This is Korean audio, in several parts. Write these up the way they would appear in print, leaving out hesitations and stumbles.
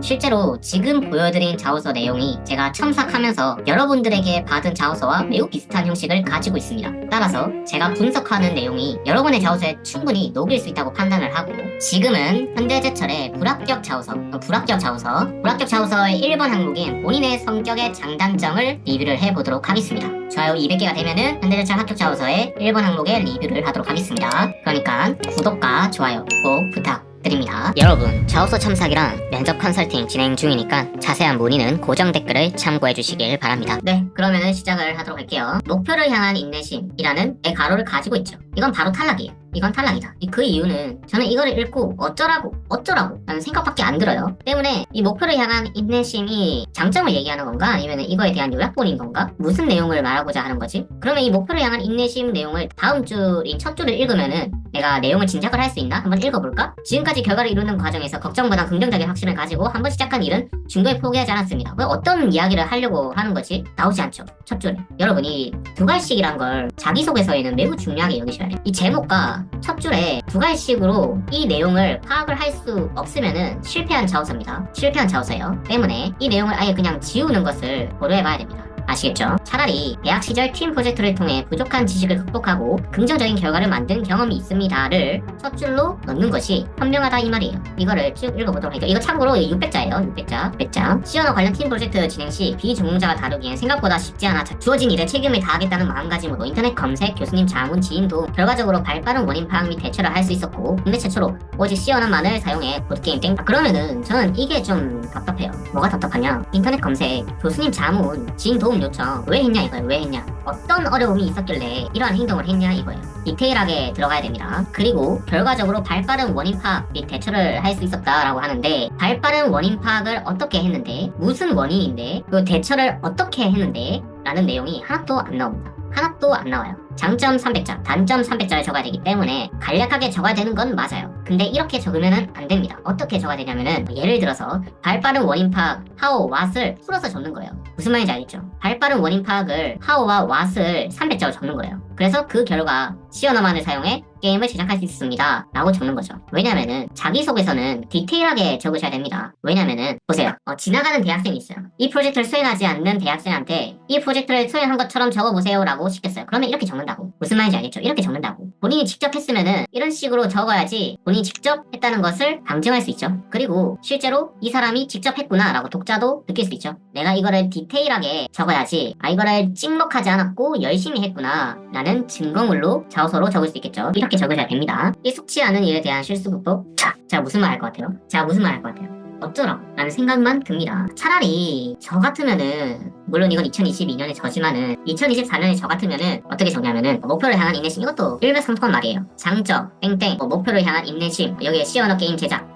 실제로 지금 보여드린 자소서 내용이 제가 첨삭하면서 여러분들에게 받은 자소서와 매우 비슷한 형식을 가지고 있습니다. 따라서 제가 분석하는 내용이 여러분의 자소서에 충분히 녹일 수 있다고 판단을 하고, 지금은 현대제철의 불합격 자소서의 1번 항목인 본인의 성격의 장단점을 리뷰를 해보도록 하겠습니다. 좋아요 200개가 되면은 현대제철 합격 자소서의 1번 항목의 리뷰를 하도록 하겠습니다. 그러니까 구독과 좋아요 꼭 부탁드립니다. 여러분, 자소서 첨삭이랑 면접 컨설팅 진행 중이니까 자세한 문의는 고정 댓글을 참고해 주시길 바랍니다. 네, 그러면은 시작을 하도록 할게요. 목표를 향한 인내심이라는 가로를 가지고 있죠. 이건 바로 탈락이에요. 이건 탈락이다. 그 이유는 저는 이거를 읽고 어쩌라고 라는 생각밖에 안 들어요. 때문에 이 목표를 향한 인내심이 장점을 얘기하는 건가, 아니면 이거에 대한 요약본인 건가, 무슨 내용을 말하고자 하는 거지? 그러면 이 목표를 향한 인내심 내용을 다음 줄인 첫 줄을 읽으면은 내가 내용을 짐작을 할 수 있나? 한번 읽어볼까? 지금까지 결과를 이루는 과정에서 걱정보다 긍정적인 확신을 가지고 한번 시작한 일은 중도에 포기하지 않았습니다. 왜 어떤 이야기를 하려고 하는 거지? 나오지 않죠. 첫 줄에. 여러분이 두갈씩이란 걸 자기소개서에는 매우 중요하게 여기셔야 돼요. 이 제목과 첫 줄에 두갈씩으로 이 내용을 파악을 할 수 없으면은 실패한 자소서입니다. 실패한 자소서예요. 때문에 이 내용을 아예 그냥 지우는 것을 고려해봐야 됩니다. 아시겠죠? 차라리 대학 시절 팀 프로젝트를 통해 부족한 지식을 극복하고 긍정적인 결과를 만든 경험이 있습니다를 첫 줄로 넣는 것이 현명하다 이 말이에요. 이거를 쭉 읽어보도록 할게요. 이거 참고로 600자예요. 600자. 시언어 관련 팀 프로젝트 진행 시 비전공자가 다루기엔 생각보다 쉽지 않아 주어진 일에 책임을 다하겠다는 마음가짐으로 인터넷 검색, 교수님 자문, 지인 도움, 결과적으로 발빠른 원인 파악 및 대처를 할 수 있었고, 국내 최초로 오직 시언어만을 사용해 보드게임 땡. 그러면은 저는 이게 좀 답답해요. 뭐가 답답하냐? 인터넷 검색, 교수님 자문, 지인 도움 요청 왜 했냐 이거예요. 왜 했냐, 어떤 어려움이 있었길래 이러한 행동을 했냐 이거예요. 디테일하게 들어가야 됩니다. 그리고 결과적으로 발빠른 원인 파악 및 대처를 할 수 있었다라고 하는데, 발빠른 원인 파악을 어떻게 했는데, 무슨 원인인데, 그 대처를 어떻게 했는데 라는 내용이 하나도 안 나옵니다. 하나도 안 나와요. 장점 300자, 단점 300자를 적어야 되기 때문에 간략하게 적어야 되는 건 맞아요. 근데 이렇게 적으면은 안 됩니다. 어떻게 적어야 되냐면은, 예를 들어서 발빠른 원인 파악 how, what을 풀어서 적는 거예요. 무슨 말인지 알겠죠? 발빠른 원인 파악을 how와 what을 300자로 적는 거예요. 그래서 그 결과 시언어만을 사용해 게임을 제작할 수 있습니다 라고 적는 거죠. 왜냐면은 자기소개서는 디테일하게 적으셔야 됩니다. 왜냐면은 보세요, 지나가는 대학생이 있어요. 이 프로젝트를 수행하지 않는 대학생한테 이 프로젝트를 수행한 것처럼 적어보세요 라고 시켰어요. 그러면 이렇게 적는다고. 무슨 말인지 알겠죠? 이렇게 적는다고. 본인이 직접 했으면은 이런 식으로 적어야지 본인이 직접 했다는 것을 방증할 수 있죠. 그리고 실제로 이 사람이 직접 했구나 라고 독자도 느낄 수 있죠. 내가 이거를 디테일하게 적어야지, 이거를 찍먹하지 않았고 열심히 했구나 라는 증거물로 자소서로 적을 수 있겠죠. 이렇게 적으셔야 됩니다. 익숙치 않은 일에 대한 실수 극복. 제가 무슨 말 할 것 같아요? 어쩌라고 라는 생각만 듭니다. 차라리 저 같으면은, 물론 이건 2022년의 저지만은 2024년의 저 같으면은 어떻게 적냐면은, 목표를 향한 인내심, 이것도 일맥상통한 말이에요. 장점 땡땡, 목표를 향한 인내심, 여기에 시언어 게임 제작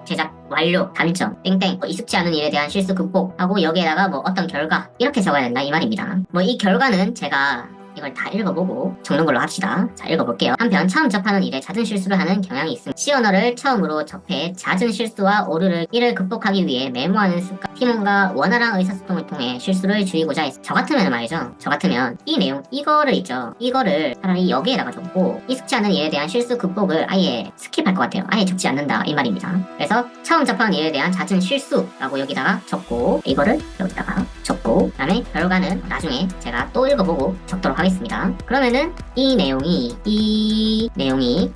완료, 단점 땡땡, 익숙치 않은 일에 대한 실수 극복하고 여기에다가 어떤 결과, 이렇게 적어야 된다 이 말입니다. 이 결과는 제가 이걸 다 읽어보고 적는 걸로 합시다. 자, 읽어볼게요. 한편 처음 접하는 일에 잦은 실수를 하는 경향이 있음. 시언어를 처음으로 접해 잦은 실수와 오류를 이를 극복하기 위해 메모하는 습관, 팀원과 원활한 의사소통을 통해 실수를 줄이고자 했어. 저 같으면 말이죠. 저 같으면 이 내용, 이거를 차라리 여기에다가 적고, 익숙치 않은 일에 대한 실수 극복을 아예 스킵할 것 같아요. 아예 적지 않는다 이 말입니다. 그래서 처음 접하는 일에 대한 잦은 실수라고 여기다가 적고, 이거를 여기다가 적고, 그 다음에 결과는 나중에 제가 또 읽어보고 적도록 하겠습니다. 그러면은 이 내용이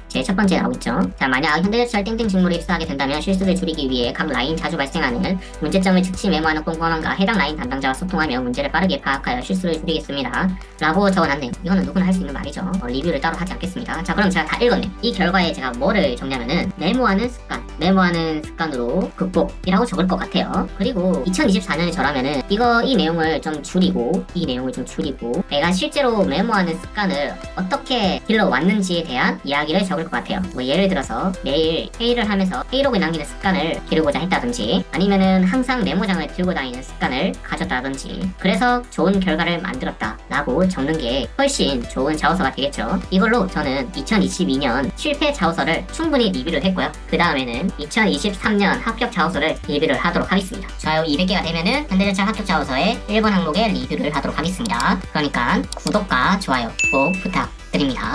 제 첫 번째 나오겠죠. 자, 만약 현대제철 땡땡 직무를 입사하게 된다면 실수를 줄이기 위해 각 라인 자주 발생하는 문제점을 즉시 메모하는 꼼꼼함과 해당 라인 담당자와 소통하며 문제를 빠르게 파악하여 실수를 줄이겠습니다 라고 적어놨네요. 이거는 누구나 할 수 있는 말이죠. 리뷰를 따로 하지 않겠습니다. 자, 그럼 제가 다 읽었네요. 이 결과에 제가 뭐를 적냐면은, 메모하는 습관으로 극복이라고 적을 것 같아요. 그리고 2024년에 저라면은 이 내용을 좀 줄이고, 내가 실제로 메모하는 습관을 어떻게 길러왔는지에 대한 이야기를 적을 것 같아요. 예를 들어서 매일 회의를 하면서 회의록을 남기는 습관을 기르고자 했다든지, 아니면은 항상 메모장을 들고 다니는 습관을 가졌다든지, 그래서 좋은 결과를 만들었다 라고 적는 게 훨씬 좋은 자소서가 되겠죠. 이걸로 저는 2022년 실패 자소서를 충분히 리뷰를 했고요. 그 다음에는 2023년 합격 자소서를 리뷰를 하도록 하겠습니다. 좋아요 200개가 되면은 현대제철 합격 자소서의 1번 항목의 리뷰를 하도록 하겠습니다. 그러니까 구독과 좋아요 꼭 부탁드립니다.